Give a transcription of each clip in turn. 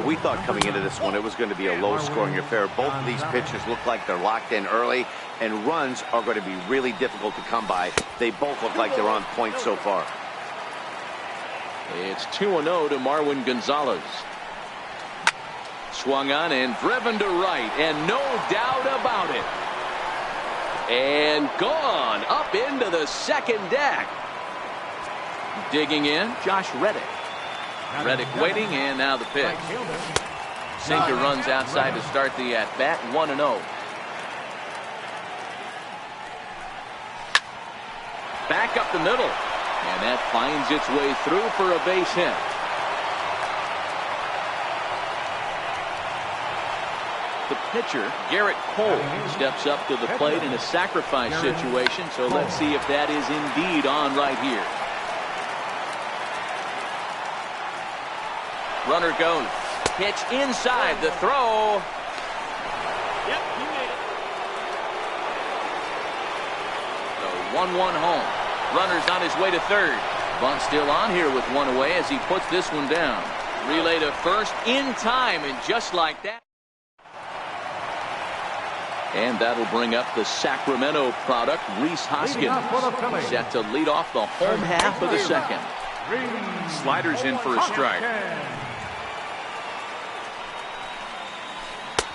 But we thought coming into this one it was going to be a low-scoring affair. Both of these pitchers look like they're locked in early, and runs are going to be really difficult to come by. They both look like they're on point so far. It's 2-0 to Marwin Gonzalez. Swung on and driven to right, and no doubt about it. And gone up into the second deck. Digging in, Josh Reddick. Reddick waiting, and now the pitch. Sinker runs outside to start the at-bat, 1-0. Back up the middle, and that finds its way through for a base hit. The pitcher, Garrett Cole, steps up to the plate in a sacrifice situation, so let's see if that is indeed on right here. Runner goes. Pitch inside. The throw. Yep, he made it. So 1-1 home. Runner's on his way to third. Bunt still on here with one away as he puts this one down. Relay to first in time, and just like that. And that'll bring up the Sacramento product, Rhys Hoskins, set to lead off the home half of the second. Sliders in for a strike.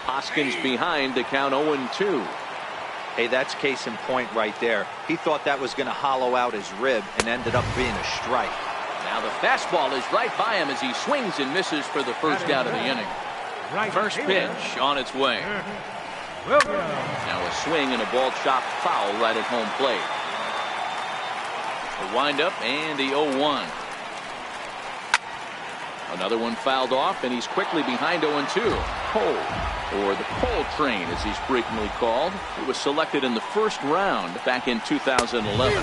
Hoskins behind to count 0-2. Hey, that's case in point right there. He thought that was going to hollow out his rib and ended up being a strike. Now the fastball is right by him as he swings and misses for the first out of the inning. First pitch on its way. Now a swing and a ball chopped foul right at home plate. A windup and the 0-1. Another one fouled off, and he's quickly behind 0-2. Cole, or the Cole train as he's frequently called. He was selected in the first round back in 2011.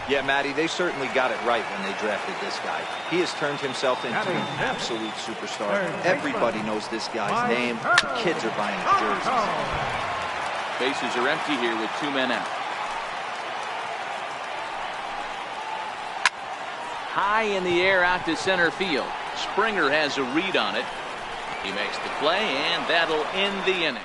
Yeah, Matty, they certainly got it right when they drafted this guy. He has turned himself into an absolute superstar. Everybody knows this guy's name. Kids are buying his jerseys. Bases are empty here with 2 men out. High in the air out to center field. Springer has a read on it. He makes the play, and that'll end the inning.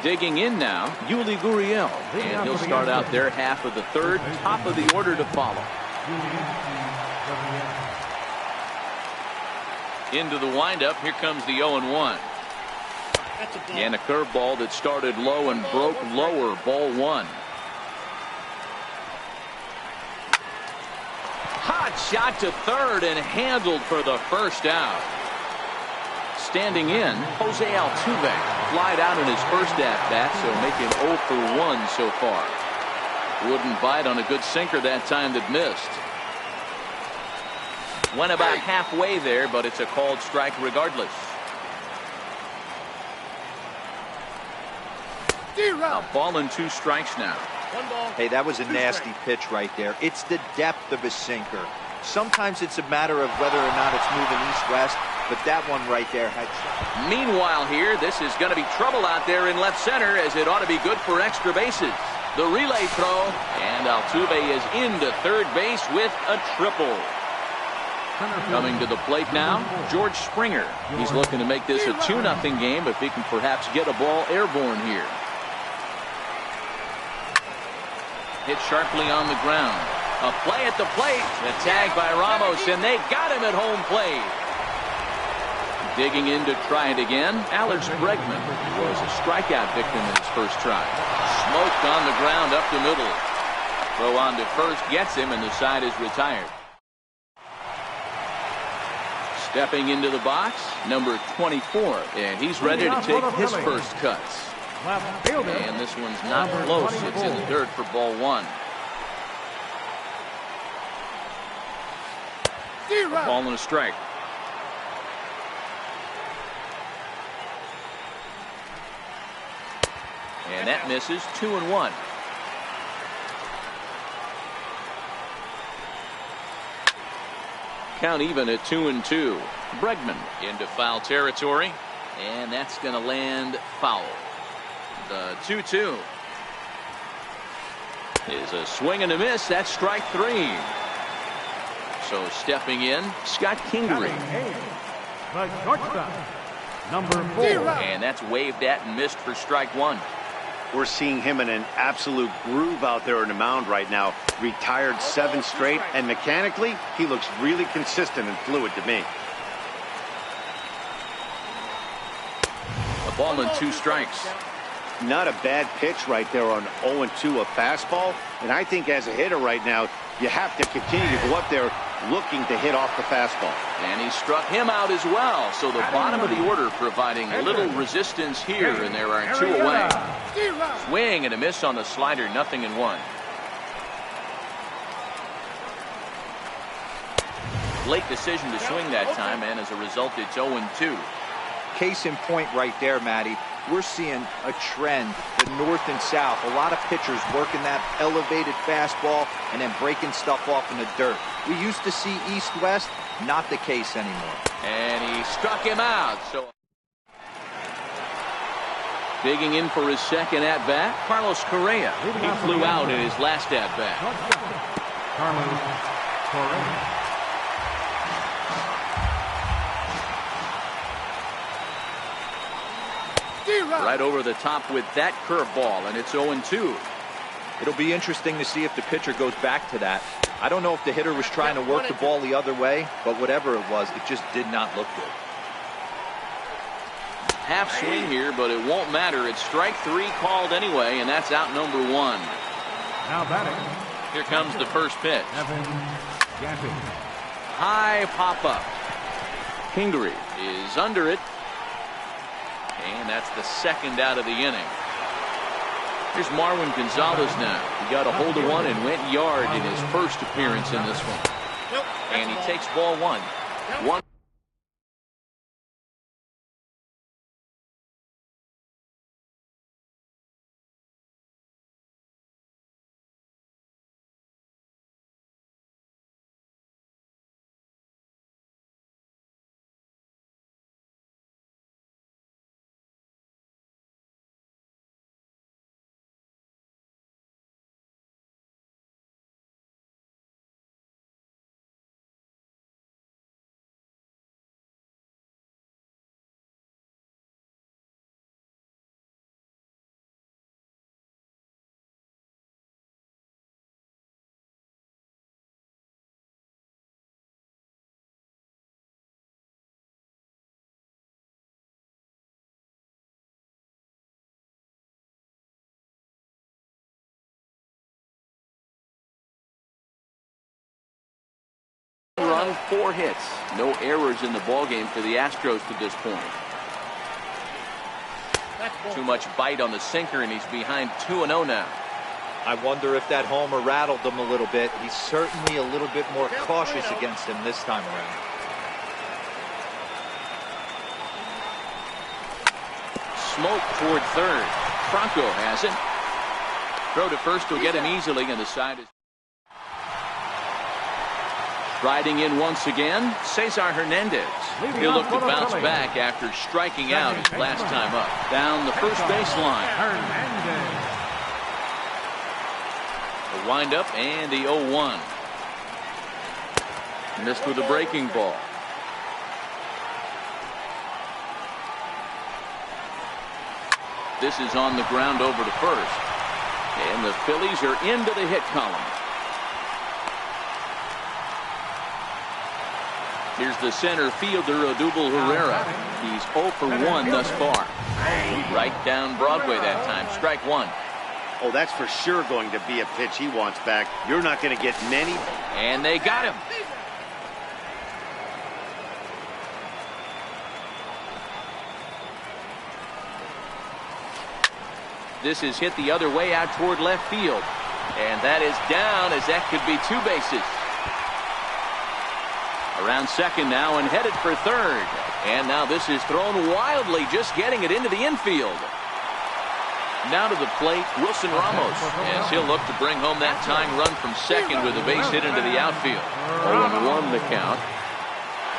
Digging in now, Yuli Gurriel, and he'll start out their half of the third, top of the order to follow. Into the windup, here comes the 0-1. And a curveball that started low and broke lower, ball one. Hot shot to third and handled for the first out. Standing in, Jose Altuve flied out in his first at-bat, so making 0 for 1 so far. Wouldn't bite on a good sinker that time that missed. Went about halfway there, but it's a called strike regardless. A ball and 2 strikes now. Hey, that was a nasty pitch right there. It's the depth of a sinker. Sometimes it's a matter of whether or not it's moving east-west, but that one right there had... Meanwhile here, this is going to be trouble out there in left center, as it ought to be good for extra bases. The relay throw, and Altuve is into third base with a triple. Coming to the plate now, George Springer. He's looking to make this a 2-0 game if he can perhaps get a ball airborne here. Hit sharply on the ground. A play at the plate. The tag by Ramos, and they got him at home plate. Digging in to try it again, Alex Bregman was a strikeout victim in his first try. Smoked on the ground up the middle. Throw on to first gets him, and the side is retired. Stepping into the box, number 24, and he's ready to take his first cuts. And this one's not close. It's in the dirt for ball one. A ball and a strike. And that misses. 2-1. Count even at 2-2. Bregman into foul territory, and that's going to land foul. The 2-2 is a swing and a miss. That's strike 3. So stepping in, Scott Kingery. The shortstop, number 4. And that's waved at and missed for strike one. We're seeing him in an absolute groove out there on the mound right now. Retired 7 straight, and mechanically, he looks really consistent and fluid to me. A ball and 2 strikes. Not a bad pitch right there on 0-2, a fastball. And I think as a hitter right now, you have to continue to go up there looking to hit off the fastball. And he struck him out as well. So the bottom of the order providing little resistance here, and there are 2 away. Swing and a miss on the slider, 0-1. Late decision to swing that time, and as a result, it's 0-2. Case in point right there, Matty. We're seeing a trend, the north and south. A lot of pitchers working that elevated fastball and then breaking stuff off in the dirt. We used to see east-west, not the case anymore. And he struck him out. So digging in for his second at-bat, Carlos Correa. He flew out in his last at-bat. Carlos Correa. Right over the top with that curveball, and it's 0-2. It'll be interesting to see if the pitcher goes back to that. I don't know if the hitter was trying to work the ball the other way, but whatever it was, it just did not look good. Half swing here, but it won't matter. It's strike 3 called anyway, and that's out number 1. Now batting. Here comes the first pitch. Evan Gaffey. High pop-up. Kingery is under it. And that's the second out of the inning. Here's Marwin Gonzalez now. He got a hold of one and went yard in his first appearance in this one. And he takes ball 1. 1. Run, 4 hits. No errors in the ballgame for the Astros to this point. Too much bite on the sinker, and he's behind 2-0 now. I wonder if that homer rattled him a little bit. He's certainly a little bit more cautious against him this time around. Smoke toward third. Franco has it. Throw to first will get him easily, and the side is riding in once again. Cesar Hernandez. He'll look to bounce back after striking out his last time up. Down the first baseline. The windup and the 0-1. Missed with a breaking ball. This is on the ground over to first. And the Phillies are into the hit column. Here's the center fielder, Odubel Herrera. He's 0 for 1 thus far. Right down Broadway that time. Strike 1. Oh, that's for sure going to be a pitch he wants back. You're not going to get many. And they got him. This is hit the other way out toward left field. And that is down, as that could be 2 bases. Around second now and headed for third. And now this is thrown wildly, just getting it into the infield. Now to the plate, Wilson Ramos, as he'll look to bring home that tying run from second with a base hit into the outfield. 0-1 the count.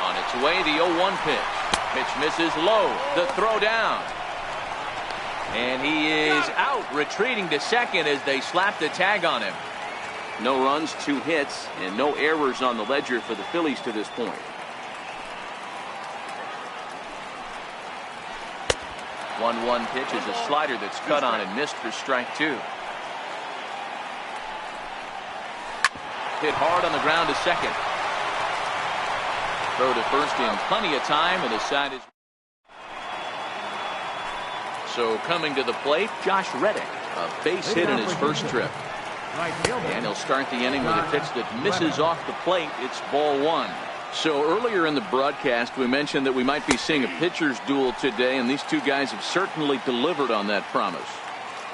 On its way, the 0-1 pitch. Pitch misses low. The throw down. And he is out, retreating to second as they slap the tag on him. No runs, 2 hits, and no errors on the ledger for the Phillies to this point. 1-1 pitch is a slider that's cut on and missed for strike 2. Hit hard on the ground to second. Throw to first in plenty of time, and the side is. So coming to the plate, Josh Reddick, a base hit in his first trip. And he'll start the inning with a pitch that misses off the plate. It's ball 1. So earlier in the broadcast, we mentioned that we might be seeing a pitcher's duel today, and these two guys have certainly delivered on that promise.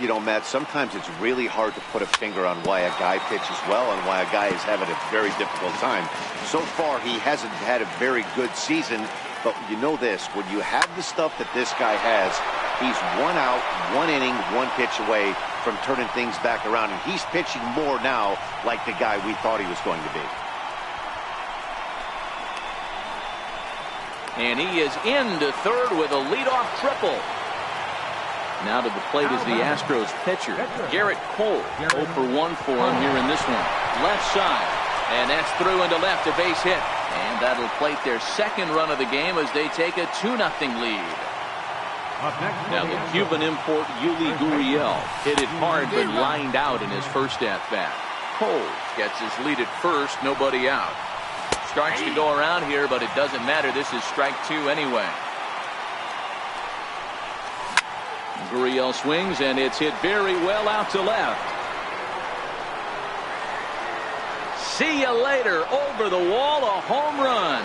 You know, Matt, sometimes it's really hard to put a finger on why a guy pitches well and why a guy is having a very difficult time. So far, he hasn't had a very good season, but you know this, when you have the stuff that this guy has, he's 1 out, 1 inning, 1 pitch away from turning things back around, and he's pitching more now like the guy we thought he was going to be. And he is into third with a leadoff triple. Now to the plate is the Astros pitcher, Garrett Cole. 0 for 1 for him here in this one. Left side. And that's through into left, a base hit. And that'll plate their second run of the game as they take a 2-0 lead. Now the Cuban import Yuli Gurriel hit it hard but lined out in his first at-bat. Cole gets his lead at first, nobody out. Starts to go around here, but it doesn't matter. This is strike 2 anyway. Gurriel swings, and it's hit very well out to left. See you later. Over the wall, a home run.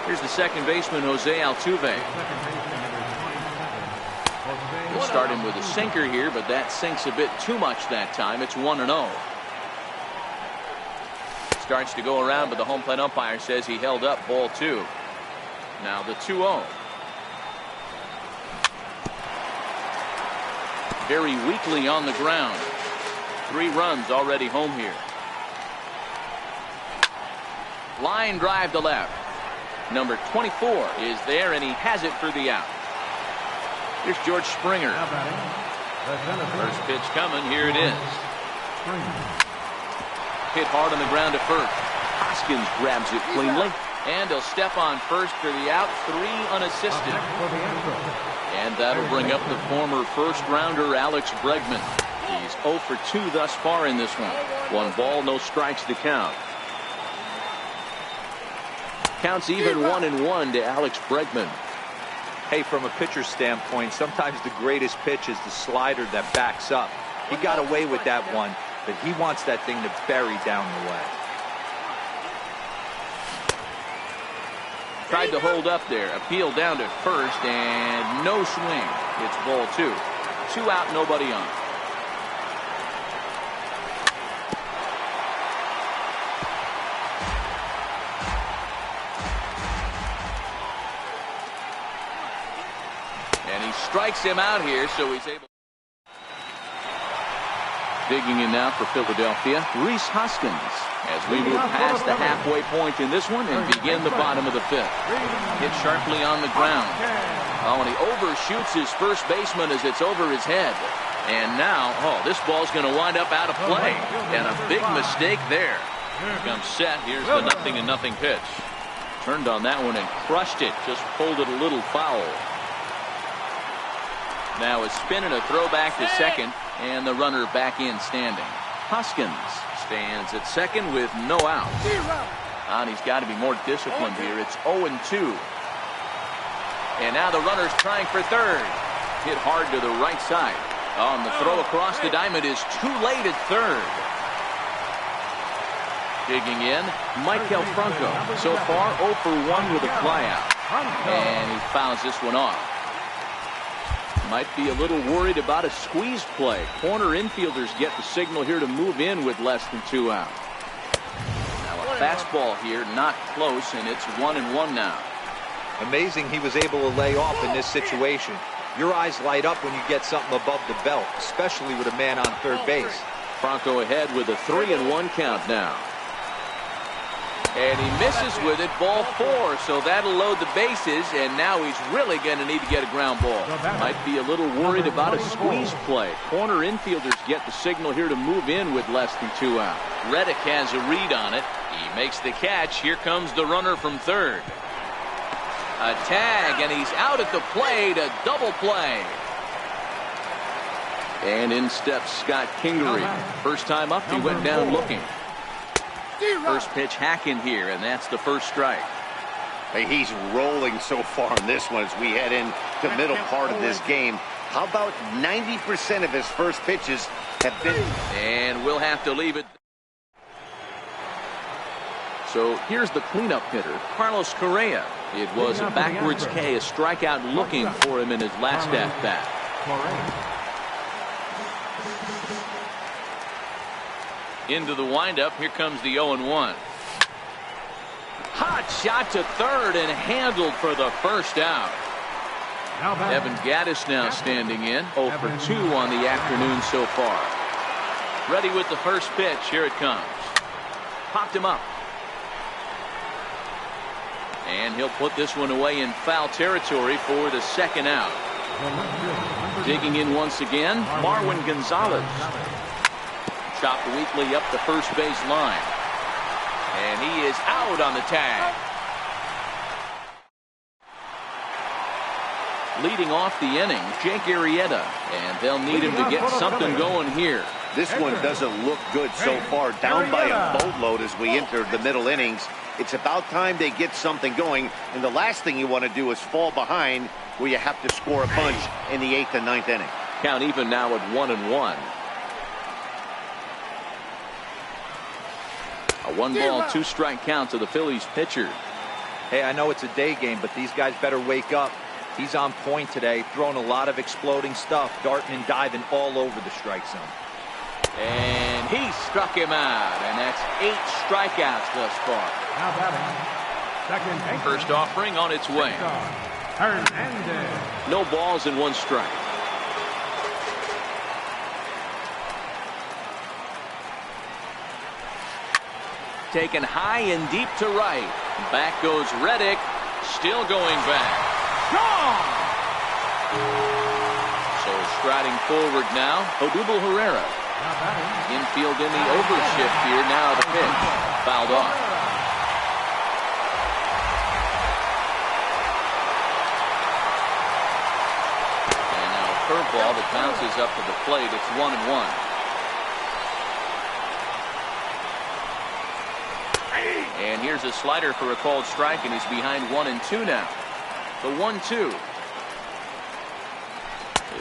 Here's the second baseman, Jose Altuve. We'll start him with a sinker here, but that sinks a bit too much that time. It's 1-0. Starts to go around, but the home plate umpire says he held up ball 2. Now the 2-0. Very weakly on the ground. 3 runs already home here. Line drive to left. Number 24 is there, and he has it for the out. Here's George Springer. First pitch coming. Here it is. Hit hard on the ground to first. Hoskins grabs it cleanly, and he'll step on first for the out. 3 unassisted. And that'll bring up the former first-rounder Alex Bregman. He's 0 for 2 thus far in this one. 1 ball, no strikes to count. Counts even 1-1 to Alex Bregman. Hey, from a pitcher's standpoint, sometimes the greatest pitch is the slider that backs up. He got away with that one, but he wants that thing to bury down the way. Tried to hold up there. Appeal down to first, and no swing. It's ball 2. 2 out, nobody on. And he strikes him out here, so he's able. Digging in now for Philadelphia, Rhys Hoskins. As we move past the halfway point in this one and begin the bottom of the 5th. Hit sharply on the ground. Oh, and he overshoots his first baseman as it's over his head. And now, this ball's going to wind up out of play. And a big mistake there. Here comes set. Here's the 0-0 pitch. Turned on that one and crushed it. Just pulled it a little foul. Now a spin and a throw back to second. And the runner back in standing. Hoskins stands at second with no out. And he's got to be more disciplined here. It's 0-2. And now the runner's trying for third. Hit hard to the right side. On the throw across the diamond is too late at third. Digging in, Michael Franco. So far 0 for 1 with a flyout. And he fouls this one off. Might be a little worried about a squeeze play. Corner infielders get the signal here to move in with less than 2 out. Now a fastball here, not close, and it's 1-1 now. Amazing he was able to lay off in this situation. Your eyes light up when you get something above the belt, especially with a man on third base. Franco ahead with a 3-1 count now. And he misses with it, ball 4, so that'll load the bases, and now he's really going to need to get a ground ball. Might be a little worried about a squeeze play. Corner infielders get the signal here to move in with less than 2 out. Reddick has a read on it. He makes the catch. Here comes the runner from third. A tag, and he's out at the plate, a double play. And in steps Scott Kingery. First time up, he went down looking. First pitch hack in here, and that's the first strike. Hey, he's rolling so far in this one as we head in the middle part of this game. How about 90% of his first pitches have been... And we'll have to leave it. So here's the cleanup hitter, Carlos Correa. It was a backwards K, a strikeout looking for him in his last at-bat. Into the windup. Here comes the 0-1. Hot shot to third and handled for the first out. Evan Gattis now standing in. 0 for 2 on the afternoon so far. Ready with the first pitch. Here it comes. Popped him up. And he'll put this one away in foul territory for the second out. Digging in once again, Marwin Gonzalez. Chopped weakly up the first base line. And he is out on the tag. Leading off the inning, Jake Arrieta. And they'll need him to get something going here. This one doesn't look good so far. Down by a boatload as we enter the middle innings. It's about time they get something going. And the last thing you want to do is fall behind where you have to score a bunch in the 8th and 9th inning. Count even now at 1-1. A 1-ball, 2-strike count to the Phillies pitcher. Hey, I know it's a day game, but these guys better wake up. He's on point today, throwing a lot of exploding stuff, darting and diving all over the strike zone. And he struck him out, and that's 8 strikeouts thus far. Now batting, second. First offering on its way. Hernandez. No balls and 1 strike. Taken high and deep to right. Back goes Reddick. Still going back. Gone! So striding forward now, Odubel Herrera. Infield in the overshift here. Now the pitch. Fouled off. And now a curveball that bounces up to the plate. It's 1-1. And here's a slider for a called strike, and he's behind 1-2 now. The 1-2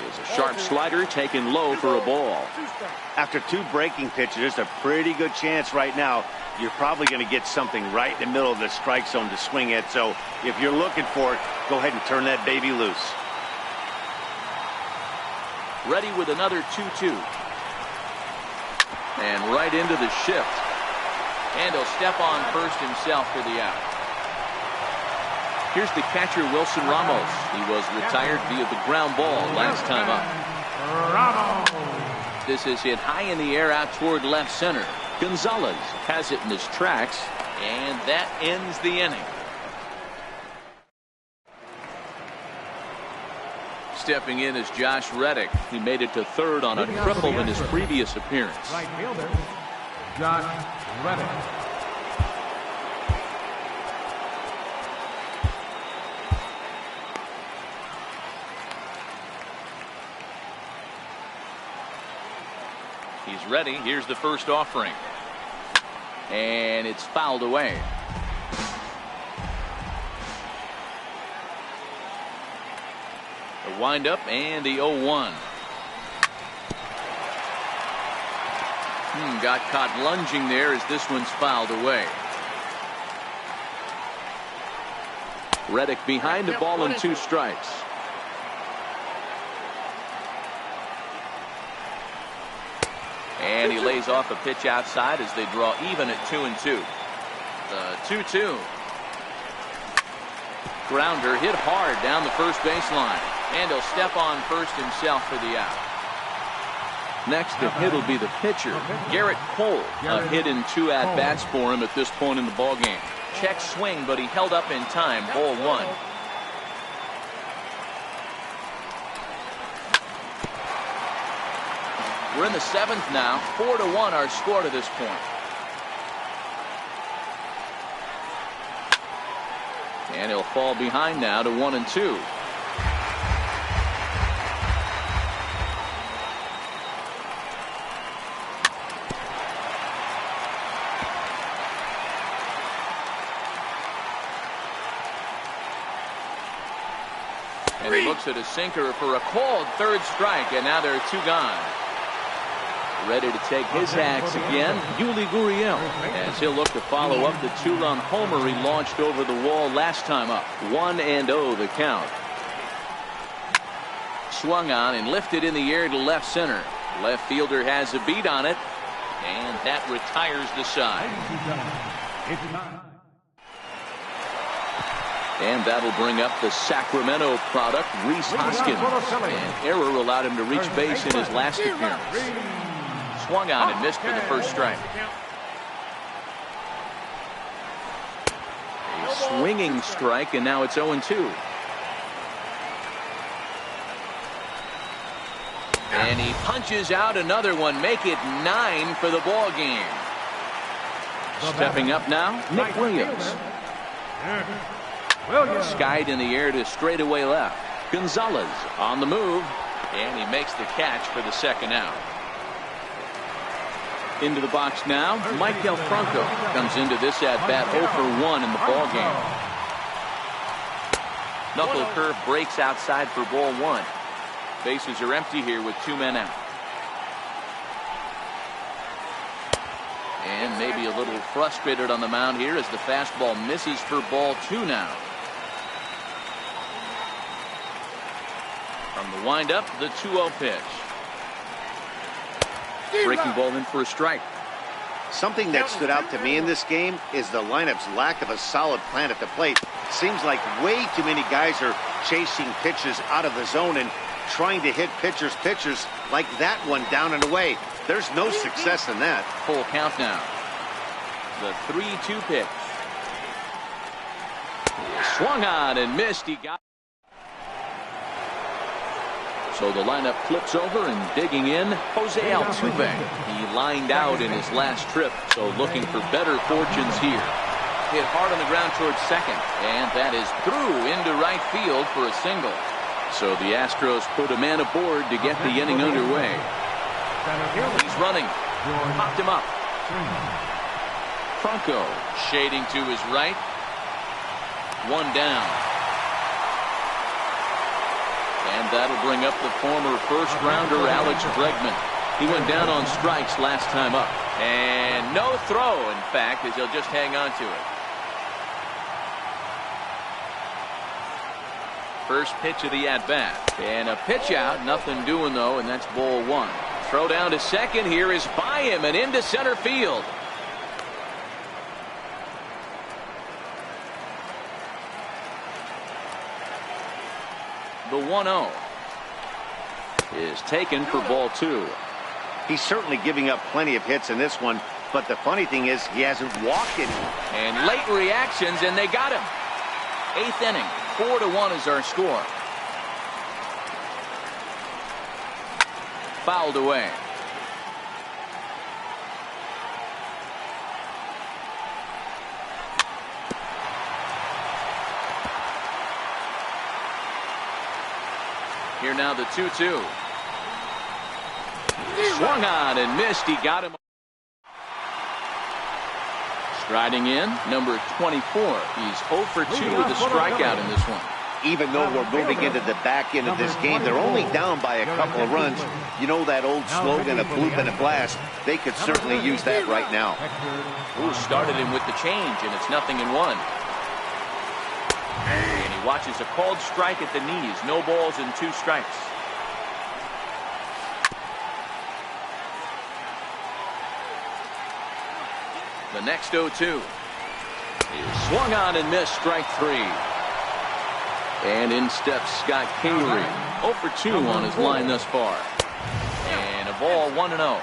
is a sharp slider taken low for a ball. After 2 breaking pitches, there's a pretty good chance right now you're probably going to get something right in the middle of the strike zone to swing at. So if you're looking for it, go ahead and turn that baby loose. Ready with another 2-2. And right into the shift. And he'll step on first himself for the out. Here's the catcher, Wilson Ramos. He was retired via the ground ball last time up. Ramos. This is hit high in the air out toward left center. Gonzalez has it in his tracks, and that ends the inning. Stepping in is Josh Reddick. He made it to third on a triple in his previous appearance. Right fielder, Josh Reddick. He's ready. Here's the first offering. And it's fouled away. The windup and the 0-1. Got caught lunging there as this one's fouled away. Reddick behind the ball and 2 strikes. And he lays off a pitch outside as they draw even at 2-2. The 2-2. Grounder hit hard down the first baseline. And he'll step on first himself for the out. Next to hit will be the pitcher, Garrett Cole. A hit in 2 at-bats for him at this point in the ballgame. Check swing, but he held up in time. Ball 1. We're in the 7th now. 4-1 our score to this point. And he'll fall behind now to 1-2. And he looks at a sinker for a called 3rd strike, and now there are 2 gone. Ready to take his axe again, Yuli Gurriel, as he'll look to follow up the 2-run homer he launched over the wall last time up. 1-0 the count. Swung on and lifted in the air to left center. Left fielder has a beat on it, and that retires the side. And that'll bring up the Sacramento product, Rhys Hoskins. An error allowed him to reach base in his last appearance. Swung on and missed for the 1st strike. A swinging strike, and now it's 0-2. And he punches out another one, make it 9 for the ball game. Stepping up now, Nick Williams. Skied in the air to straightaway left. Gonzalez on the move, and he makes the catch for the 2nd out. Into the box now, Maikel Franco comes into this at-bat 0 for 1 in the ballgame. Knuckle curve breaks outside for ball 1. Bases are empty here with 2 men out. And maybe a little frustrated on the mound here as the fastball misses for ball 2 now. From the windup, the 2-0 pitch. Breaking ball in for a strike. Something that stood out to me in this game is the lineup's lack of a solid plan at the plate. Seems like way too many guys are chasing pitches out of the zone and trying to hit pitchers like that one down and away. There's no success in that. Full count now. The 3-2 pitch. Swung on and missed. He got. So the lineup flips over, and digging in, Jose Altuve. He lined out in his last trip, so looking for better fortunes here. Hit hard on the ground towards second, and that is through into right field for a single. So the Astros put a man aboard to get the inning underway. He's running. Popped him up. Franco shading to his right. 1 down. And that'll bring up the former first-rounder Alex Bregman. He went down on strikes last time up. And no throw, in fact, as he'll just hang on to it. First pitch of the at-bat. And a pitch out. Nothing doing, though, and that's ball 1. Throw down to second here is by him and into center field. The 1-0 is taken for ball 2. He's certainly giving up plenty of hits in this one, but the funny thing is he hasn't walked anyone. And late reactions, and they got him. 8th inning, 4-1 is our score. Fouled away. Here now the 2-2. Swung on and missed. He got him. Striding in, number 24. He's 0 for 2 with a strikeout in this one. Even though we're moving into the back end of this game, they're only down by a couple of runs. You know that old slogan, a bloop and a blast. They could certainly use that right now. Ooh, started him with the change, and it's 0-1. And he watches a called strike at the knees. No balls and 2 strikes. The next 0-2 is swung on and missed. Strike 3. And in steps Scott Kingery. 0 for 2 on his line thus far. And a ball 1-0.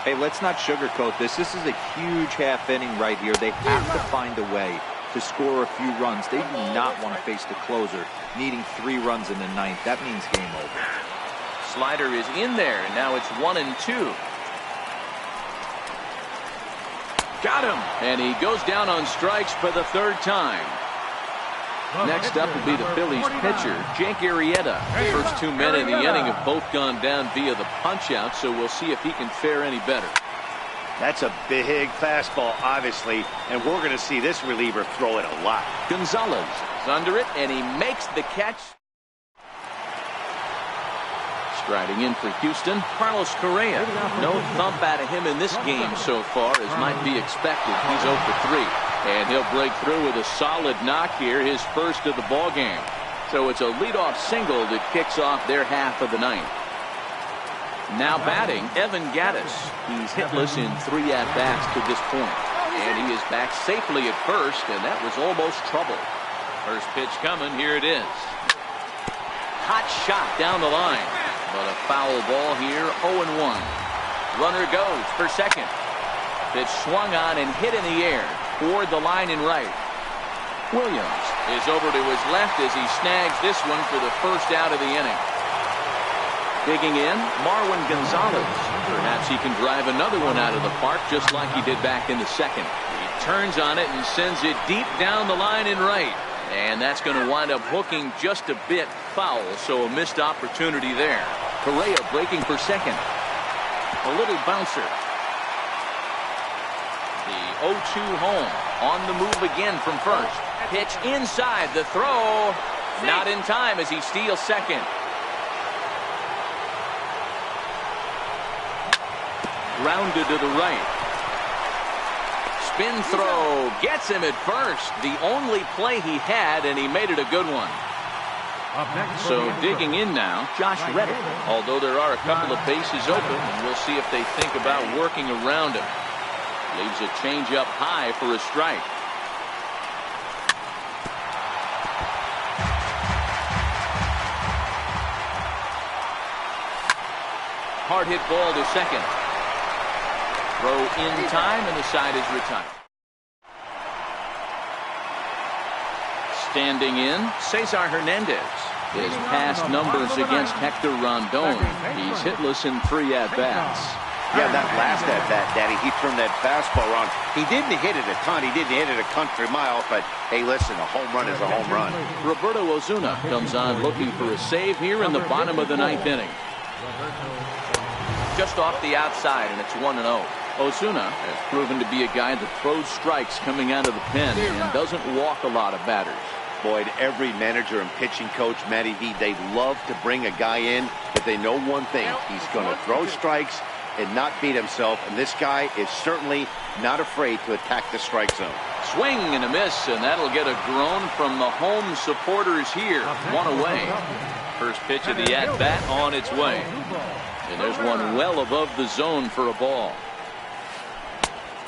Hey, let's not sugarcoat this. This is a huge half inning right here. They have to find a way to score a few runs. They do not want to face the closer needing 3 runs in the 9th. That means game over. Slider is in there, and now it's 1-2. Got him, and he goes down on strikes for the 3rd time. Next up will be the Phillies pitcher, Jake Arrieta. The first 2 men in the inning have both gone down via the punch-out, so we'll see if he can fare any better. That's a big fastball, obviously, and we're going to see this reliever throw it a lot. Gonzalez is under it, and he makes the catch. Striding in for Houston, Carlos Correa. No thump out of him in this game so far, as might be expected. He's 0 for 3. And he'll break through with a solid knock here, his first of the ball game. So it's a leadoff single that kicks off their half of the 9th. Now batting, Evan Gattis. He's hitless in 3 at-bats to this point. And he is back safely at first, and that was almost trouble. First pitch coming, here it is. Hot shot down the line. But a foul ball here, 0-1. Runner goes for second. Pitch swung on and hit in the air toward the line and right. Williams is over to his left as he snags this one for the first out of the inning. Digging in, Marwin Gonzalez. Perhaps he can drive another one out of the park just like he did back in the 2nd. He turns on it and sends it deep down the line and right. And that's going to wind up hooking just a bit foul, so a missed opportunity there. Correa breaking for second. A little bouncer. The 0-2 home. On the move again from first. Pitch inside. The throw. Not in time as he steals second. Grounded to the right. Spin throw. Gets him at first. The only play he had, and he made it a good one. So digging in now, Josh Reddick. Although there are a couple of bases open, and we'll see if they think about working around him. Leaves a changeup high for a strike. Hard hit ball to second. Throw in time, and the side is retired. Standing in, Cesar Hernandez. His past numbers against Hector Rondon. He's hitless in 3 at-bats. Yeah, that last at-bat, Daddy, he turned that fastball around. He didn't hit it a ton. He didn't hit it a country mile, but, hey, listen, a home run is a home run. Roberto Osuna comes on looking for a save here in the bottom of the 9th inning. Just off the outside, and it's 1-0. Osuna has proven to be a guy that throws strikes coming out of the pen and doesn't walk a lot of batters. Boyd, every manager and pitching coach, Matty V, they love to bring a guy in, but they know one thing. He's going to throw strikes and not beat himself, and this guy is certainly not afraid to attack the strike zone. Swing and a miss, and that'll get a groan from the home supporters here. 1 away. First pitch of the at-bat on its way. And there's one well above the zone for a ball.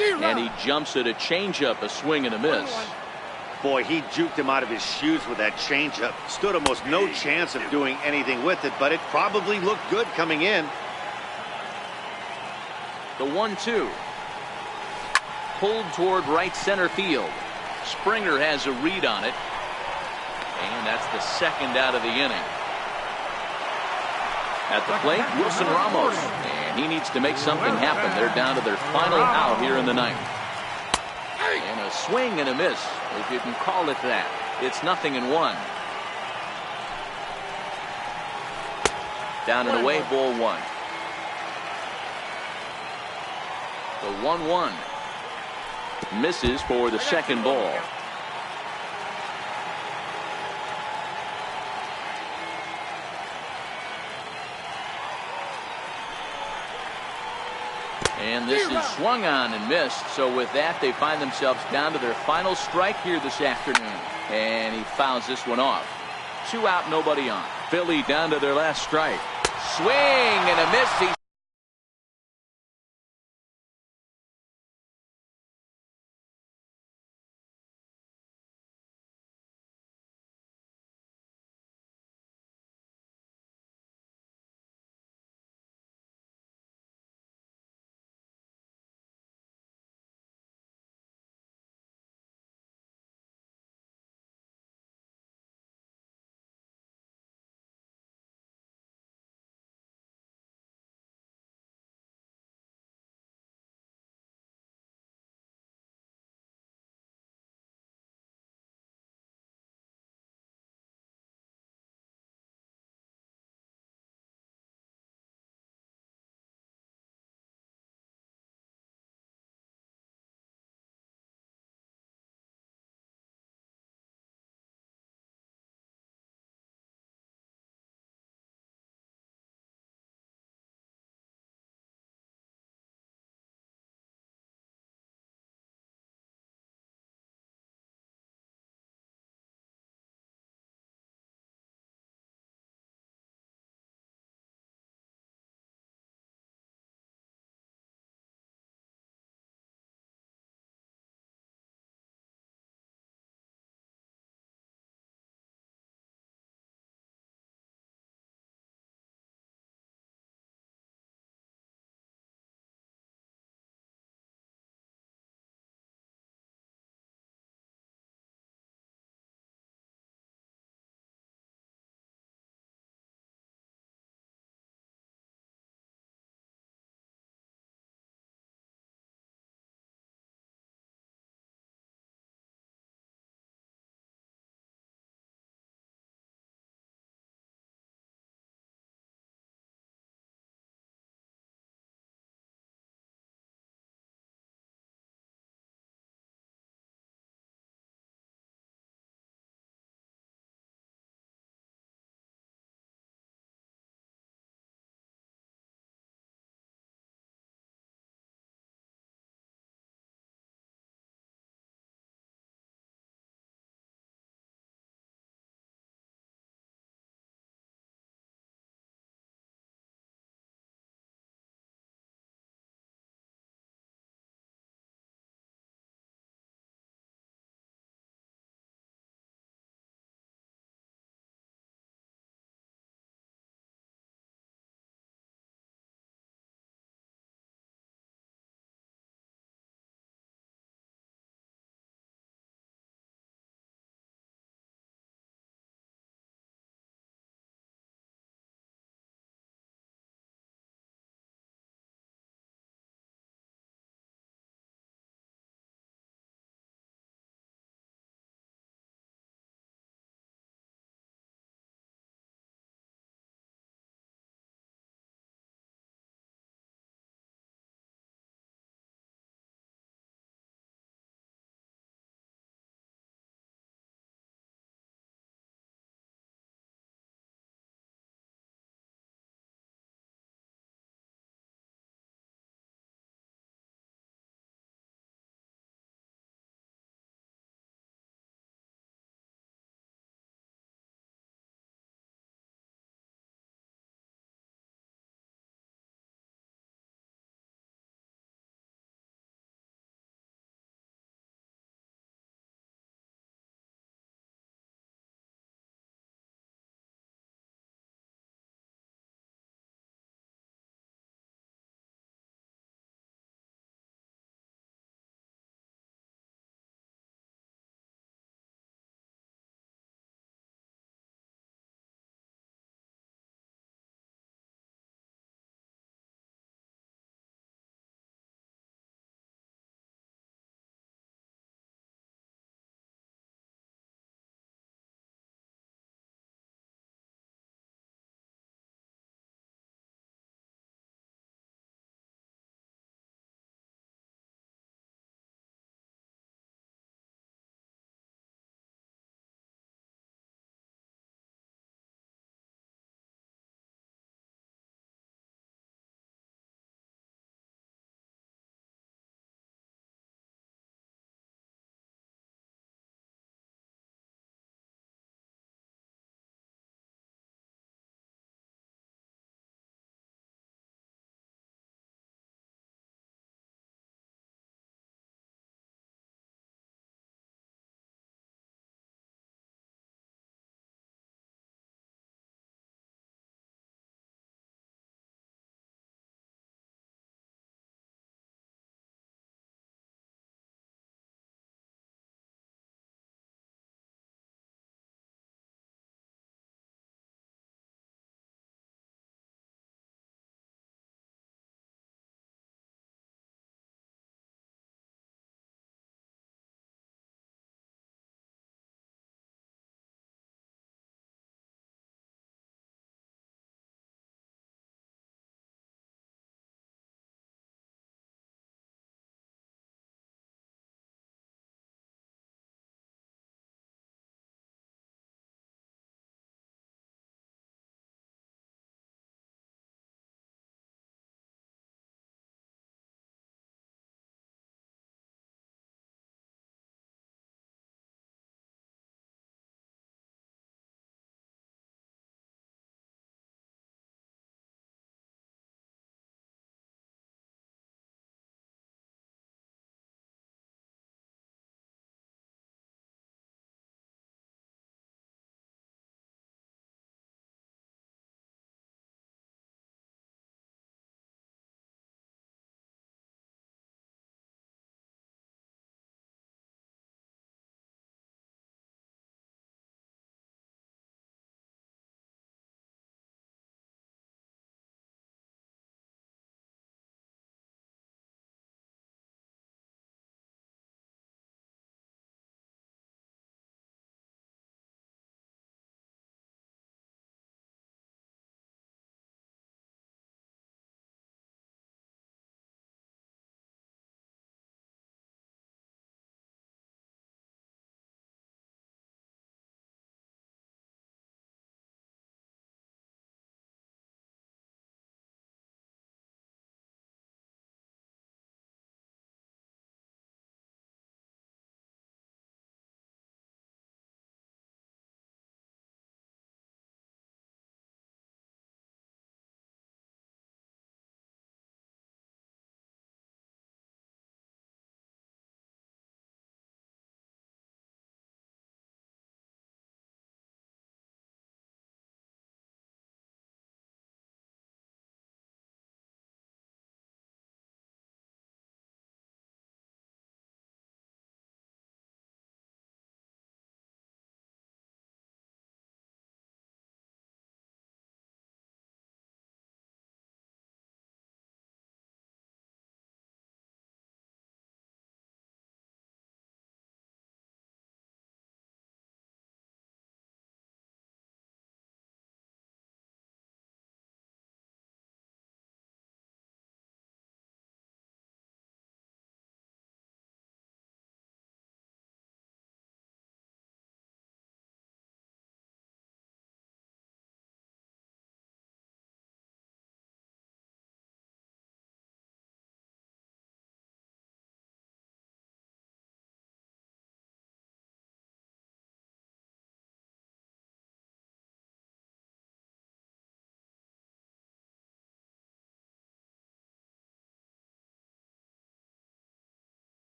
And he jumps at a changeup, a swing and a miss. Boy, he juked him out of his shoes with that changeup. Stood almost no chance of doing anything with it, but it probably looked good coming in. The 1-2. Pulled toward right center field. Springer has a read on it. And that's the 2nd out of the inning. At the plate, Wilson Ramos. And he needs to make something happen. They're down to their final out here in the 9th. And a swing and a miss, if you can call it that. It's 0-1. Down and away, ball 1. The 1-1. Misses for the 2nd ball. And this is swung on and missed. So with that, they find themselves down to their final strike here this afternoon. And he fouls this one off. 2 out, nobody on. Philly down to their last strike. Swing and a miss. He